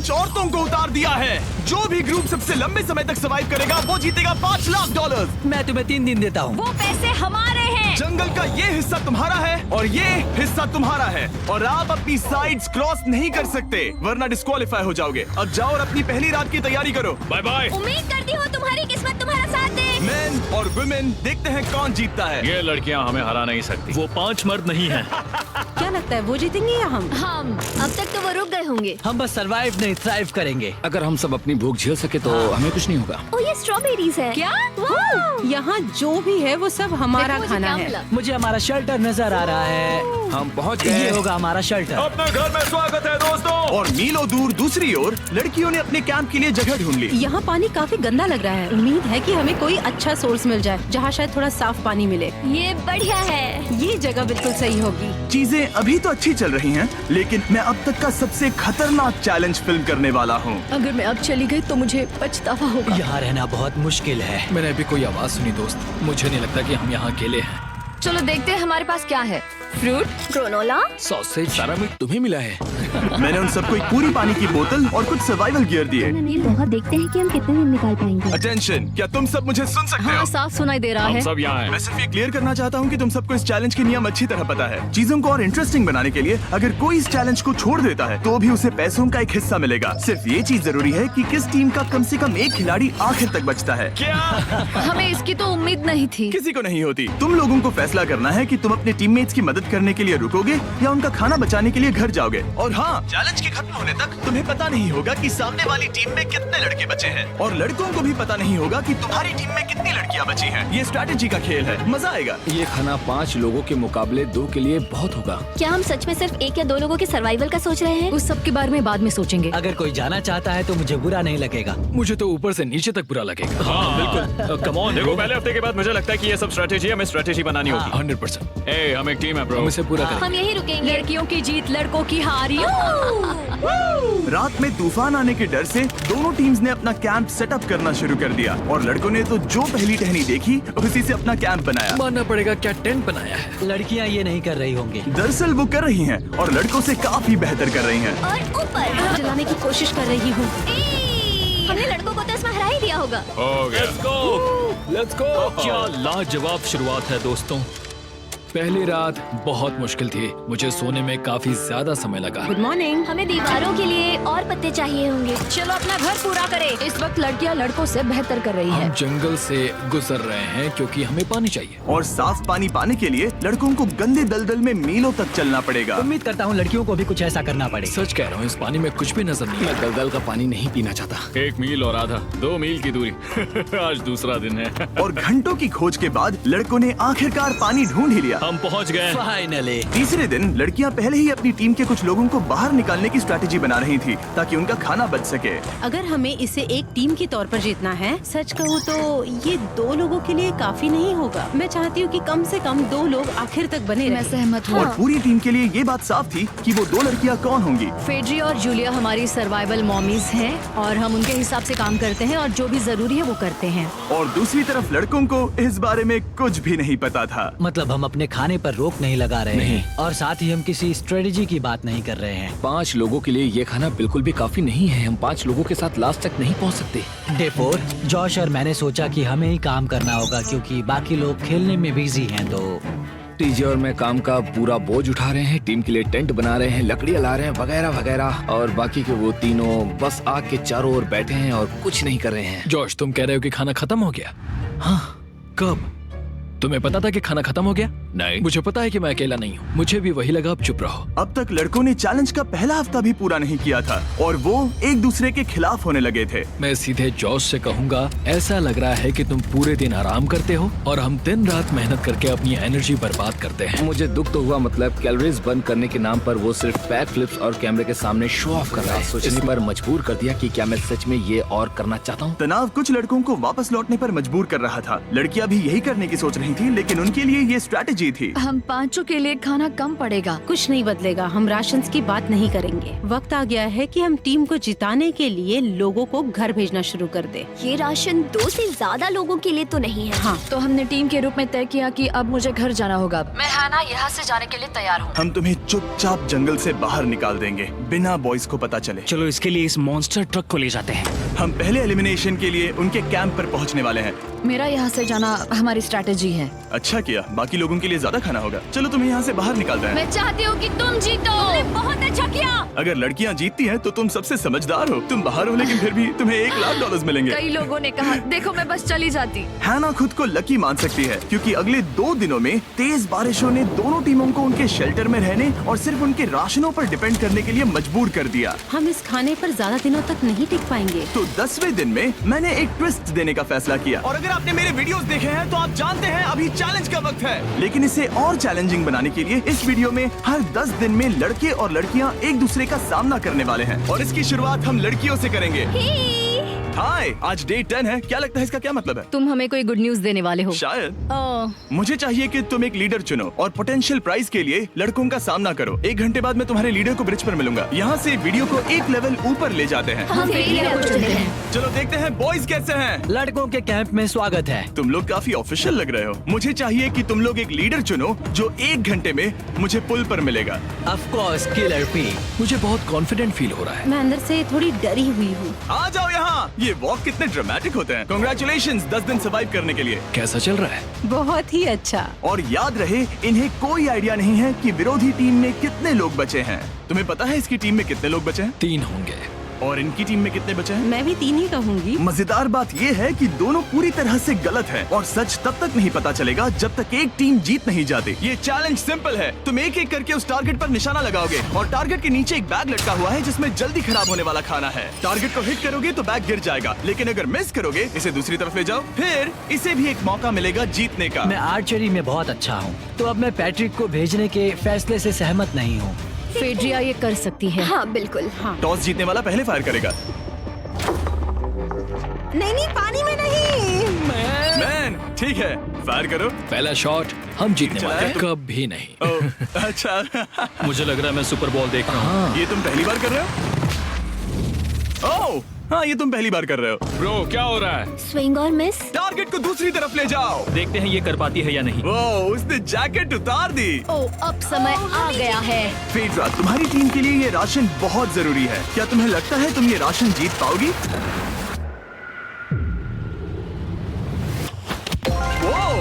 5 औरतों को उतार दिया है। जो भी ग्रुप सबसे लंबे समय तक सर्वाइव करेगा वो जीतेगा $5 लाख। मैं तुम्हें 3 दिन देता हूँ। वो पैसे हमारे हैं। जंगल का ये हिस्सा तुम्हारा है और ये हिस्सा तुम्हारा है और आप अपनी साइड्स क्रॉस नहीं कर सकते वरना डिस्क्वालीफाई हो जाओगे। अब जाओ और अपनी पहली रात की तैयारी करो। Bye bye. उम्मीद करती हूँ तुम्हारी किस्मत तुम्हारा साथ दे। मेन और वुमेन, देखते हैं कौन जीतता है। ये लड़कियां हमें हरा नहीं सकती। वो 5 मर्द नहीं हैं। क्या लगता है वो जीतेंगे या हम? अब तक तो वो रुक गए होंगे। हम बस सरवाइव नहीं थ्राइव करेंगे। अगर हम सब अपनी भूख झेल सके तो हमें कुछ नहीं होगा। ओ ये स्ट्रॉबेरीज है क्या? यहाँ जो भी है वो सब हमारा देखो, खाना मुझे क्या है। मिला? मुझे हमारा शेल्टर नजर आ रहा है। हम पहुँच ये गए। होगा हमारा शेल्टर। अपने घर में स्वागत है दोस्तों। और मीलों दूर दूसरी ओर लड़कियों ने अपने कैंप के लिए जगह ढूंढ ली। यहाँ पानी काफी गंदा लग रहा है। उम्मीद है कि हमें कोई अच्छा सोर्स मिल जाए जहाँ शायद थोड़ा साफ पानी मिले। ये बढ़िया है। ये जगह बिल्कुल सही होगी। चीजें अभी तो अच्छी चल रही हैं, लेकिन मैं अब तक का सबसे खतरनाक चैलेंज फिल्म करने वाला हूँ। अगर मैं अब चली गई तो मुझे पछतावा होगा। यहाँ रहना बहुत मुश्किल है। मैंने अभी कोई आवाज सुनी दोस्त। मुझे नहीं लगता कि हम यहाँ अकेले हैं। चलो देखते हैं हमारे पास क्या है। Fruit, granola. सॉसेज, सारा मीट तुम्हें मिला है। मैंने उन सबको एक पूरी पानी की बोतल और कुछ सर्वाइवल गियर दिए। बहुत देखते हैं कि हम कितने दिन निकाल पाएंगे। अटेंशन, क्या तुम सब मुझे सुन सकते हो? साफ सुनाई दे रहा हम है। सब यहाँ हैं। मैं सिर्फ ये क्लियर करना चाहता हूँ कि तुम सबको इस चैलेंज के नियम अच्छी तरह पता है। चीजों को और इंटरेस्टिंग बनाने के लिए अगर कोई इस चैलेंज को छोड़ देता है तो भी उसे पैसों का एक हिस्सा मिलेगा। सिर्फ ये चीज जरूरी है कि किस टीम का कम से कम एक खिलाड़ी आखिर तक बचता है। हमें इसकी तो उम्मीद नहीं थी। किसी को नहीं होती। तुम लोगों को फैसला करना है कि तुम अपने टीममेट्स की मदद करने के लिए रुकोगे या उनका खाना बचाने के लिए घर जाओगे। और हाँ, चैलेंज के खत्म होने तक तुम्हें पता नहीं होगा कि सामने वाली टीम में कितने लड़के बचे हैं और लड़कों को भी पता नहीं होगा कि तुम्हारी टीम में कितनी लड़कियां बची हैं। ये स्ट्रैटेजी का खेल है, मजा आएगा। ये खाना 5 लोगों के मुकाबले 2 के लिए बहुत होगा। क्या हम सच में सिर्फ 1 या 2 लोगों के सर्वाइवल का सोच रहे हैं? उस सब के बारे में बाद में सोचेंगे। अगर कोई जाना चाहता है तो मुझे बुरा नहीं लगेगा। मुझे तो ऊपर से नीचे तक बुरा लगेगा। हाँ बिल्कुल। Come on. देखो पहले हफ्ते के बाद मुझे लगता है कि ये सब स्ट्रेटेजी हमें स्ट्रेटेजी बनानी होगी। 100%। ए, हम एक टीम है ब्रो। हम इसे पूरा करेंगे। हम यही रुकेंगे। लड़कियों की जीत, लड़कों की हार। रात में तूफान आने के डर से दोनों टीम्स ने अपना कैंप सेटअप करना शुरू कर दिया और लड़कों ने तो जो पहली टहनी देखी उसी से अपना कैंप बनाया। मानना पड़ेगा, क्या टेंट बनाया है। लड़कियाँ ये नहीं कर रही होंगी। दरअसल वो कर रही हैं और लड़कों से काफी बेहतर कर रही हैं। और ऊपर जलाने की कोशिश कर रही हूँ। हमने लड़कों को तो इसमें हरा ही दिया होगा। हो गया। Let's go. क्या लाजवाब शुरुआत है दोस्तों। पहली रात बहुत मुश्किल थी। मुझे सोने में काफी ज्यादा समय लगा। Good morning. हमें दीवारों के लिए और पत्ते चाहिए होंगे। चलो अपना घर पूरा करें। इस वक्त लड़कियां लड़कों से बेहतर कर रही है। हम जंगल से गुजर रहे हैं क्योंकि हमें पानी चाहिए। और साफ पानी पाने के लिए लड़कों को गंदे दलदल में मीलों तक चलना पड़ेगा। उम्मीद करता हूँ लड़कियों को भी कुछ ऐसा करना पड़े। सच कह रहा हूँ, इस पानी में कुछ भी नजर नहीं आता। दलदल का पानी नहीं पीना चाहता। 1 मील और आधा, 2 मील की दूरी। आज दूसरा दिन है। और घंटों की खोज के बाद लड़कों ने आखिरकार पानी ढूंढ ही लिया। हम पहुँच गए। फाइनली। तीसरे दिन लड़कियां पहले ही अपनी टीम के कुछ लोगों को बाहर निकालने की स्ट्रैटेजी बना रही थी ताकि उनका खाना बच सके। अगर हमें इसे एक टीम के तौर पर जीतना है, सच कहूँ तो ये 2 लोगों के लिए काफी नहीं होगा। मैं चाहती हूँ कि कम से कम 2 लोग आखिर तक बने मैं रहें। सहमत हूँ। और पूरी टीम के लिए ये बात साफ थी कि वो 2 लड़कियां कौन होंगी। फेड्री और जूलिया हमारी सर्वाइवल मॉमीज हैं और हम उनके हिसाब से काम करते हैं और जो भी जरूरी है वो करते हैं। और दूसरी तरफ लड़कों को इस बारे में कुछ भी नहीं पता था। मतलब हम अपने खाने पर रोक नहीं लगा रहे हैं और साथ ही हम किसी स्ट्रेटेजी की बात नहीं कर रहे हैं। 5 लोगों के लिए ये खाना बिल्कुल भी काफी नहीं है। हम 5 लोगों के साथ लास्ट तक नहीं पहुँच सकते। डे 4 जॉश और मैंने सोचा कि हमें ही काम करना होगा क्योंकि बाकी लोग खेलने में बिजी हैं। तो टीजे और मैं काम का पूरा बोझ उठा रहे हैं। टीम के लिए टेंट बना रहे हैं, लकड़ियाँ ला रहे हैं, वगैरह वगैरह। और बाकी के वो तीनों बस आग के चारों ओर बैठे हैं और कुछ नहीं कर रहे हैं। जॉश, तुम कह रहे हो कि खाना खत्म हो गया? हाँ, कब? तुम्हें पता था कि खाना खत्म हो गया? नहीं, मुझे पता है कि मैं अकेला नहीं हूँ। मुझे भी वही लगा। अब चुप रहो। अब तक लड़कों ने चैलेंज का पहला हफ्ता भी पूरा नहीं किया था और वो एक दूसरे के खिलाफ होने लगे थे। मैं सीधे जॉश से कहूँगा, ऐसा लग रहा है कि तुम पूरे दिन आराम करते हो और हम दिन रात मेहनत करके अपनी एनर्जी बर्बाद करते हैं। मुझे दुख तो हुआ, मतलब कैलोरीज बर्न करने के नाम पर वो सिर्फ बैक फ्लिप्स और कैमरे के सामने शो ऑफ कर रहा है। सोचने पर मजबूर कर दिया कि क्या मैं सच में ये और करना चाहता हूँ। तनाव कुछ लड़कों को वापस लौटने पर मजबूर कर रहा था। लड़कियां भी यही करने की सोच रही थी, लेकिन उनके लिए ये स्ट्रैटेजी जीत ही। हम पांचों के लिए खाना कम पड़ेगा। कुछ नहीं बदलेगा, हम राशन की बात नहीं करेंगे। वक्त आ गया है कि हम टीम को जिताने के लिए लोगों को घर भेजना शुरू कर दे। ये राशन 2 से ज्यादा लोगों के लिए तो नहीं है। हाँ, तो हमने टीम के रूप में तय किया कि अब मुझे घर जाना होगा। मैं हैना यहाँ से जाने के लिए तैयार हूँ। हम तुम्हें चुपचाप जंगल से बाहर निकाल देंगे बिना बॉयज को पता चले। चलो इसके लिए इस मॉन्स्टर ट्रक को ले जाते हैं। हम पहले एलिमिनेशन के लिए उनके कैंप पर पहुंचने वाले हैं। मेरा यहाँ से जाना हमारी स्ट्रैटेजी है। अच्छा किया, बाकी लोगों के लिए ज्यादा खाना होगा। चलो तुम्हें यहाँ से बाहर निकालते हैं। मैं चाहती हूँ कि तुम जीतो। बहुत अच्छा किया। अगर लड़कियाँ जीतती हैं तो तुम सबसे समझदार हो। तुम बाहर हो लेकिन फिर भी तुम्हें $1,00,000 मिलेंगे। कई लोगों ने कहा देखो मैं बस चली जाती। हैना खुद को लकी मान सकती है क्योंकि अगले 2 दिनों में तेज बारिशों ने दोनों टीमों को उनके शेल्टर में रहने और सिर्फ उनके राशनों पर डिपेंड करने के लिए मजबूर कर दिया। हम इस खाने पर ज्यादा दिनों तक नहीं टिक पाएंगे। तो 10वें दिन में मैंने एक ट्विस्ट देने का फैसला किया। और अगर आपने मेरे वीडियोस देखे हैं तो आप जानते हैं अभी चैलेंज का वक्त है। लेकिन इसे और चैलेंजिंग बनाने के लिए इस वीडियो में हर 10 दिन में लड़के और लड़कियां एक दूसरे का सामना करने वाले हैं और इसकी शुरुआत हम लड़कियों से करेंगे। हाय, आज डे 10 है। क्या लगता है इसका क्या मतलब है? तुम हमें कोई गुड न्यूज देने वाले हो। शायद। ओह, मुझे चाहिए कि तुम एक लीडर चुनो और पोटेंशियल प्राइज के लिए लड़कों का सामना करो। 1 घंटे बाद मैं तुम्हारे लीडर को ब्रिज पर मिलूंगा। यहाँ से वीडियो को एक लेवल ऊपर ले जाते हैं। हम फेलियर को चुनते हैं। चलो देखते हैं बॉयज कैसे हैं। लड़कों के कैंप में स्वागत है। तुम लोग काफी ऑफिशियल लग रहे हो। मुझे चाहिए कि तुम लोग एक लीडर चुनो जो 1 घंटे में मुझे पुल पर मिलेगा। Of course killer P. मुझे बहुत कॉन्फिडेंट फील हो रहा है। मैं अंदर से थोड़ी डरी हुई हूँ। आ जाओ यहाँ। ये वॉक कितने ड्रामेटिक होते हैं। कांग्रेचुलेशंस 10 दिन सर्वाइव करने के लिए। कैसा चल रहा है? बहुत ही अच्छा। और याद रहे इन्हें कोई आइडिया नहीं है कि विरोधी टीम में कितने लोग बचे हैं। तुम्हें पता है इसकी टीम में कितने लोग बचे हैं? 3 होंगे। और इनकी टीम में कितने बचे हैं? मैं भी 3 ही कहूँगी। मजेदार बात ये है कि दोनों पूरी तरह से गलत हैं और सच तब तक नहीं पता चलेगा जब तक एक टीम जीत नहीं जाती। ये चैलेंज सिंपल है। तुम एक एक करके उस टारगेट पर निशाना लगाओगे और टारगेट के नीचे एक बैग लटका हुआ है जिसमें जल्दी खराब होने वाला खाना है। टारगेट को हिट करोगे तो बैग गिर जाएगा, लेकिन अगर मिस करोगे इसे दूसरी तरफ ले जाओ, फिर इसे भी एक मौका मिलेगा जीतने का। मैं आर्चरी में बहुत अच्छा हूँ, तो अब मैं पैट्रिक को भेजने के फैसले से सहमत नहीं हूँ। फेड्रिया ये कर सकती है। हाँ बिल्कुल। हाँ। टॉस जीतने वाला पहले फायर करेगा। नहीं, पानी में नहीं। मैन, ठीक है, फायर करो। पहला शॉट हम जीतने वाले हैं। चला है? कभी नहीं। ओह, अच्छा। मुझे लग रहा है मैं सुपर बॉल देख रहा हूँ। ये तुम पहली बार कर रहे हो? ओह, हाँ, ये तुम पहली बार कर रहे हो। ब्रो क्या हो रहा है? स्विंग और मिस। टारगेट को दूसरी तरफ ले जाओ। देखते हैं ये कर पाती है या नहीं। ओह, उसने जैकेट उतार दी। ओह, अब समय आ गया है। फेड्रा, तुम्हारी टीम के लिए ये राशन बहुत जरूरी है। क्या तुम्हें लगता है तुम ये राशन जीत पाओगी? ओह,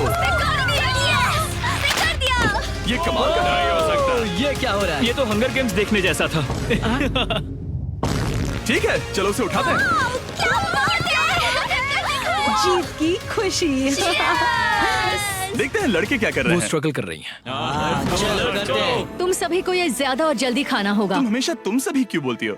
ये कमाल का नहीं हो सकता। ये क्या हो रहा है? ये तो हंगर गेम्स देखने जैसा था। ठीक है, चलो उसे उठाते हैं। जीत की खुशी। देखते हैं लड़के क्या कर रहे वो हैं। स्ट्रगल कर रही हैं। चलो करते हैं। तुम सभी को ये ज्यादा और जल्दी खाना होगा। तुम हमेशा तुम सभी क्यों बोलती हो?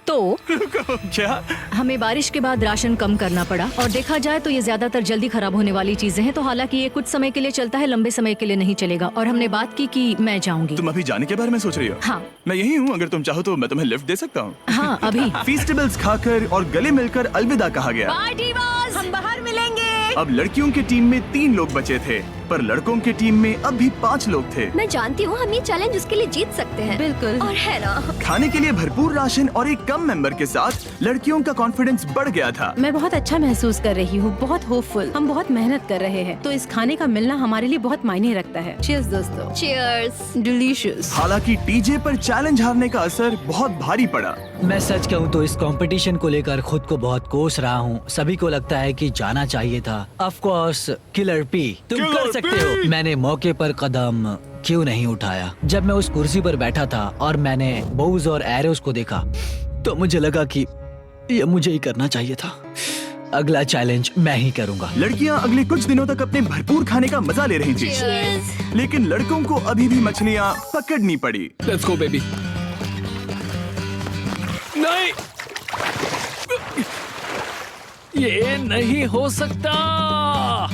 तो क्या? हमें बारिश के बाद राशन कम करना पड़ा और देखा जाए तो ये ज्यादातर जल्दी खराब होने वाली चीजें हैं। तो हालांकि ये कुछ समय के लिए चलता है, लंबे समय के लिए नहीं चलेगा। और हमने बात की कि मैं जाऊंगी। तुम अभी जाने के बारे में सोच रही हो? हाँ। मैं यही हूँ, अगर तुम चाहो तो मैं तुम्हें लिफ्ट दे सकता हूँ। हाँ, अभी। फीस्टेबल्स खाकर और गले मिलकर अलविदा कहा गया। हम बाहर मिलेंगे। अब लड़कियों की टीम में 3 लोग बचे थे, पर लड़कों की टीम में अब भी 5 लोग थे। मैं जानती हूँ हम ये चैलेंज उसके लिए जीत सकते हैं। बिल्कुल। और है ना। खाने के लिए भरपूर राशन और एक कम मेंबर के साथ लड़कियों का कॉन्फिडेंस बढ़ गया था। मैं बहुत अच्छा महसूस कर रही हूँ, बहुत होपफुल। हम बहुत मेहनत कर रहे हैं, तो इस खाने का मिलना हमारे लिए बहुत मायने रखता है। चीयर्स दोस्तों। चीयर्स। डिलीशियस। हालांकि टीजे पर चैलेंज हारने का असर बहुत भारी पड़ा। मैं सच कहूँ तो इस कंपटीशन को लेकर खुद को बहुत कोस रहा हूँ। सभी को लगता है कि जाना चाहिए था। ऑफ कोर्स किलर पी, तुम किलर कर सकते हो। पी! मैंने मौके पर कदम क्यों नहीं उठाया? जब मैं उस कुर्सी पर बैठा था और मैंने बोव्स और एरोस को देखा तो मुझे लगा कि ये मुझे ही करना चाहिए था। अगला चैलेंज मैं ही करूंगा। लड़कियां अगले कुछ दिनों तक अपने भरपूर खाने का मजा ले रही थी, Cheers। लेकिन लड़कों को अभी भी मछलियां पकड़नी पड़ी। Let's go baby. नहीं, ये नहीं हो सकता।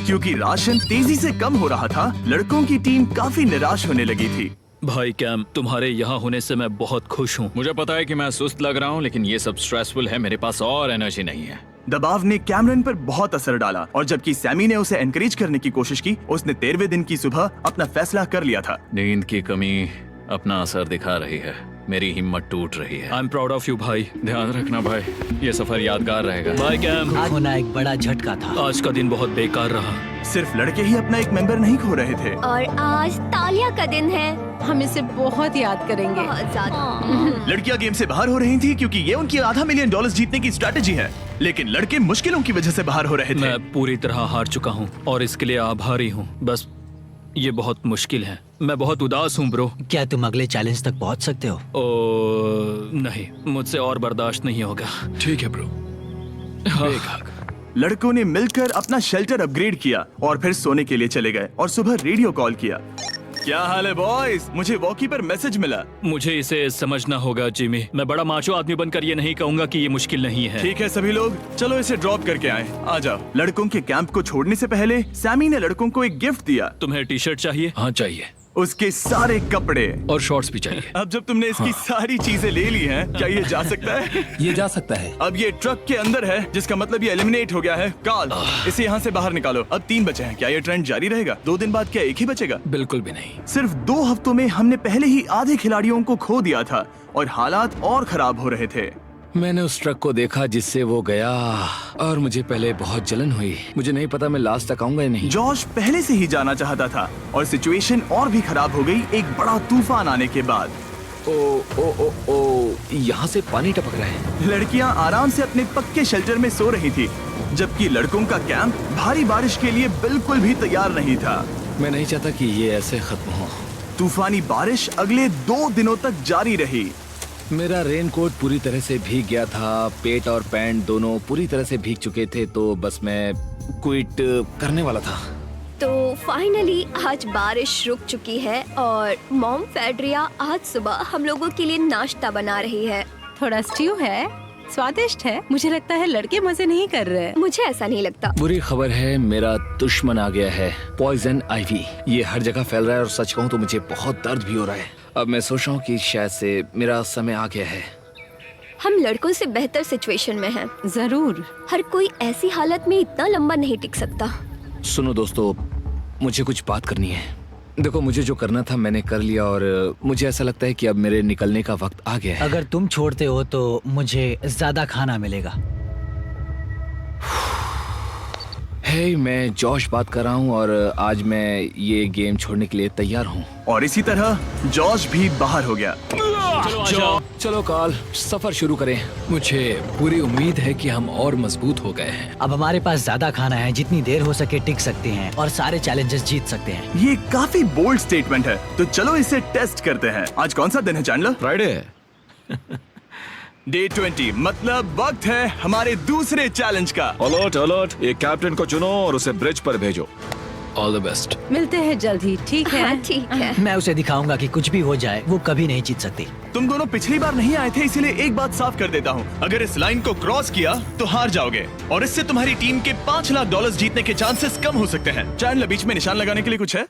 क्योंकि राशन तेजी से कम हो रहा था, लड़कों की टीम काफी निराश होने लगी थी। भाई कैम, तुम्हारे यहाँ होने से मैं बहुत खुश हूँ। मुझे पता है कि मैं सुस्त लग रहा हूँ, लेकिन ये सब स्ट्रेसफुल है। मेरे पास और एनर्जी नहीं है। दबाव ने कैमरन पर बहुत असर डाला और जबकि सैमी ने उसे एनकरेज करने की कोशिश की, उसने 13वें दिन की सुबह अपना फैसला कर लिया था। नींद की कमी अपना असर दिखा रही है। मेरी हिम्मत टूट रही है। I am proud of you भाई। ध्यान रखना भाई, ये सफर यादगार रहेगा। बाय कैम। आज होना एक बड़ा झटका था। आज का दिन बहुत बेकार रहा। सिर्फ लड़के ही अपना एक मेंबर नहीं खो रहे थे। और आज तालिया का दिन है। हम इसे बहुत याद करेंगे। बहुत ज्यादा। लड़कियां गेम से बाहर हो रही थी क्योंकि ये उनकी $500 मिलियन जीतने की स्ट्रेटेजी है, लेकिन लड़के मुश्किलों की वजह से बाहर हो रहे थे। मैं पूरी तरह हार चुका हूँ और इसके लिए आभारी हूँ। बस ये बहुत मुश्किल है। मैं बहुत उदास हूँ ब्रो। क्या तुम अगले चैलेंज तक पहुंच सकते हो? नहीं, मुझसे और बर्दाश्त नहीं होगा। ठीक है ब्रो। लड़कों ने मिलकर अपना शेल्टर अपग्रेड किया और फिर सोने के लिए चले गए और सुबह रेडियो कॉल किया। क्या हाल है बॉयज? मुझे वॉकी पर मैसेज मिला। मुझे इसे समझना होगा जिमी। मैं बड़ा माचो आदमी बनकर ये नहीं कहूंगा कि ये मुश्किल नहीं है। ठीक है सभी लोग, चलो इसे ड्रॉप करके आए। आ जाओ। लड़कों के कैंप को छोड़ने से पहले सैमी ने लड़कों को एक गिफ्ट दिया। तुम्हें टी शर्ट चाहिए? हाँ चाहिए। उसके सारे कपड़े और शॉर्ट्स भी चाहिए। अब जब तुमने इसकी सारी चीजें ले ली हैं, क्या ये जा सकता है? ये जा सकता है। अब ये ट्रक के अंदर है, जिसका मतलब ये एलिमिनेट हो गया है। कार्ल, इसे यहाँ से बाहर निकालो। अब 3 बचे हैं। क्या ये ट्रेंड जारी रहेगा? 2 दिन बाद क्या एक ही बचेगा? बिल्कुल भी नहीं। सिर्फ 2 हफ्तों में हमने पहले ही आधे खिलाड़ियों को खो दिया था और हालात और खराब हो रहे थे। मैंने उस ट्रक को देखा जिससे वो गया और मुझे पहले बहुत जलन हुई। मुझे नहीं पता मैं लास्ट तक आऊंगा या नहीं। जॉश पहले से ही जाना चाहता था और सिचुएशन और भी खराब हो गई एक बड़ा तूफान आने के बाद। ओ ओ ओ ओ, यहाँ से पानी टपक रहा है। लड़कियां आराम से अपने पक्के शेल्टर में सो रही थी, जबकि लड़कों का कैंप भारी बारिश के लिए बिल्कुल भी तैयार नहीं था। मैं नहीं चाहता कि ये ऐसे खत्म हो। तूफानी बारिश अगले 2 दिनों तक जारी रही। मेरा रेनकोट पूरी तरह से भीग गया था। पेट और पैंट दोनों पूरी तरह से भीग चुके थे, तो बस मैं क्विट करने वाला था। तो फाइनली आज बारिश रुक चुकी है और मॉम फेड्रिया आज सुबह हम लोगों के लिए नाश्ता बना रही है। थोड़ा स्ट्यू है, स्वादिष्ट है। मुझे लगता है लड़के मजे नहीं कर रहे। मुझे ऐसा नहीं लगता। बुरी खबर है, मेरा दुश्मन आ गया है, पॉइजन आइवी। ये हर जगह फैल रहा है और सच कहूँ तो मुझे बहुत दर्द भी हो रहा है। अब मैं सोच रहा हूँ कि शायद से मेरा समय आ गया है। हम लड़कों से बेहतर सिचुएशन में हैं। जरूर। हर कोई ऐसी हालत में इतना लंबा नहीं टिक सकता। सुनो दोस्तों, मुझे कुछ बात करनी है। देखो, मुझे जो करना था मैंने कर लिया और मुझे ऐसा लगता है कि अब मेरे निकलने का वक्त आ गया है। अगर तुम छोड़ते हो तो मुझे ज्यादा खाना मिलेगा। हे, मैं जॉश बात कर रहा हूँ और आज मैं ये गेम छोड़ने के लिए तैयार हूँ। और इसी तरह जॉश भी बाहर हो गया। चलो कार्ल, सफर शुरू करें। मुझे पूरी उम्मीद है कि हम और मजबूत हो गए हैं। अब हमारे पास ज्यादा खाना है, जितनी देर हो सके टिक सकते हैं और सारे चैलेंजेस जीत सकते हैं। ये काफी बोल्ड स्टेटमेंट है, तो चलो इसे टेस्ट करते हैं। आज कौन सा दिन है चैंडलर? फ्राइडे है। डे 20, मतलब वक्त है हमारे दूसरे चैलेंज का। अलर्ट अलर्ट, एक कैप्टन को चुनो और उसे ब्रिज पर भेजो। All the best. मिलते हैं जल्द ही, ठीक है? हाँ, ठीक है। मैं उसे दिखाऊंगा कि कुछ भी हो जाए वो कभी नहीं जीत सकती। तुम दोनों पिछली बार नहीं आए थे, इसीलिए एक बात साफ कर देता हूँ। अगर इस लाइन को क्रॉस किया तो हार जाओगे और इससे तुम्हारी टीम के $5 लाख जीतने के चांसेस कम हो सकते हैं। चैंडलर, बीच में निशान लगाने के लिए कुछ है?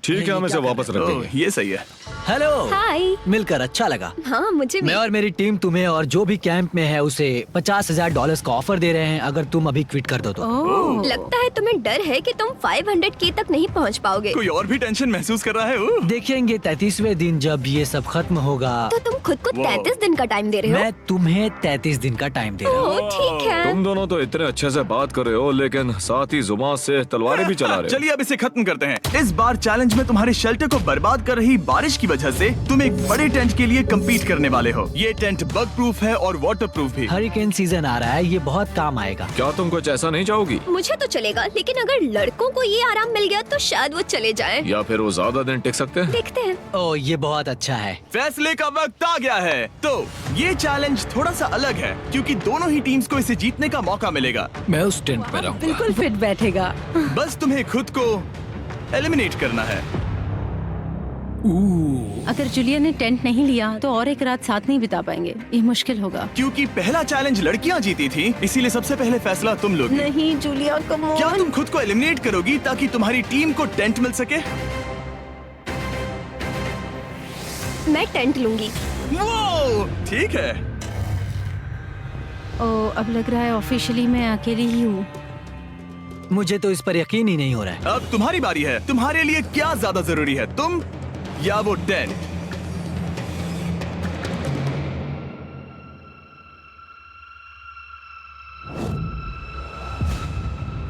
ठीक है, हम इसे वापस रख ओह, देंगे। ये सही है। हेलो। हाय। मिलकर अच्छा लगा। हाँ, मुझे भी। मैं और मेरी टीम तुम्हें और जो भी कैंप में है उसे $50,000 का ऑफर दे रहे हैं अगर तुम अभी क्विट कर दो तो। ओह, लगता है तुम्हें डर है कि तुम 500K तक नहीं पहुंच पाओगे। कोई और भी टेंशन महसूस कर रहा है? ओह। देखेंगे 33वें दिन जब ये सब खत्म होगा। तो तुम खुद को 33 दिन का टाइम दे रहे हो? मैं तुम्हें 33 दिन का टाइम दे रहा हूँ। ओह, ठीक है। तुम दोनों तो इतने अच्छे से बात कर रहे हो, लेकिन साथ ही जुबान से तलवारें भी चला रहे हो। चलिए अब इसे खत्म करते हैं। इस बार चैलेंज में तुम्हारे शेल्टर को बर्बाद कर रही बारिश की वजह से तुम एक बड़े टेंट के लिए कम्पीट करने वाले हो। ये टेंट बग प्रूफ है और वाटर प्रूफ भी। हरिकेन सीजन आ रहा है, ये बहुत काम आएगा। क्या तुम कुछ ऐसा नहीं चाहोगी? मुझे तो चलेगा, लेकिन अगर लड़कों को ये आराम मिल गया तो शायद वो चले जाएं। या फिर वो ज्यादा दिन टिक सकते हैं? देखते हैं। ओह, ये बहुत अच्छा है। फैसले का वक्त आ गया है। तो ये चैलेंज थोड़ा सा अलग है क्योंकि दोनों ही टीम्स को इसे जीतने का मौका मिलेगा। मैं उस टेंट में रहूंगा। बिल्कुल फिट बैठेगा। बस तुम्हें खुद को एलिमिनेट करना है। अगर जूलिया ने टेंट नहीं लिया तो और एक रात साथ नहीं बिता पाएंगे। ये मुश्किल होगा। क्योंकि पहला चैलेंज लड़कियां जीती थी, इसीलिए सबसे पहले फैसला तुम लोगी। नहीं जूलिया, कम ऑन। क्या तुम खुद को एलिमिनेट करोगी ताकि तुम्हारी टीम को टेंट मिल सके? मैं टेंट लूंगी। वो ठीक है। ओ, अब लग रहा है ऑफिशियली मैं अकेली ही हूँ। मुझे तो इस पर यकीन ही नहीं हो रहा है। अब तुम्हारी बारी है। तुम्हारे लिए क्या ज्यादा जरूरी है, तुम या वो टेंट?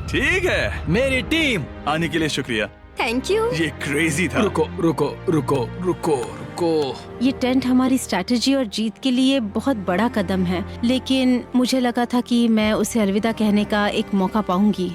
ठीक है, मेरी टीम। आने के लिए शुक्रिया। Thank you. ये क्रेजी था। रुको रुको रुको रुको रुको। ये टेंट हमारी स्ट्रैटेजी और जीत के लिए बहुत बड़ा कदम है, लेकिन मुझे लगा था कि मैं उसे अलविदा कहने का एक मौका पाऊंगी।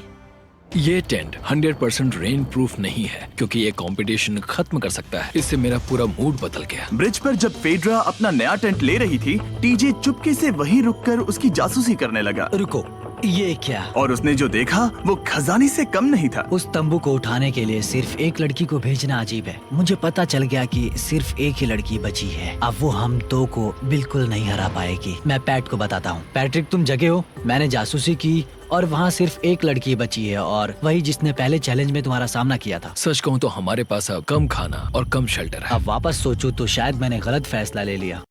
ये टेंट 100% रेन प्रूफ नहीं है, क्योंकि ये कंपटीशन खत्म कर सकता है। इससे मेरा पूरा मूड बदल गया। ब्रिज पर जब फेड्रा अपना नया टेंट ले रही थी, टीजे चुपके से वहीं रुककर उसकी जासूसी करने लगा। रुको, ये क्या? और उसने जो देखा वो खजाने से कम नहीं था। उस तंबू को उठाने के लिए सिर्फ एक लड़की को भेजना अजीब है। मुझे पता चल गया कि सिर्फ एक ही लड़की बची है। अब वो हम दो को बिल्कुल नहीं हरा पाएगी। मैं पैट को बताता हूँ। पैट्रिक, तुम जगे हो? मैंने जासूसी की और वहाँ सिर्फ एक लड़की बची है, और वही जिसने पहले चैलेंज में तुम्हारा सामना किया था। सच कहूँ तो हमारे पास अब कम खाना और कम शेल्टर है। अब वापस सोचूं तो शायद मैंने गलत फैसला ले लिया।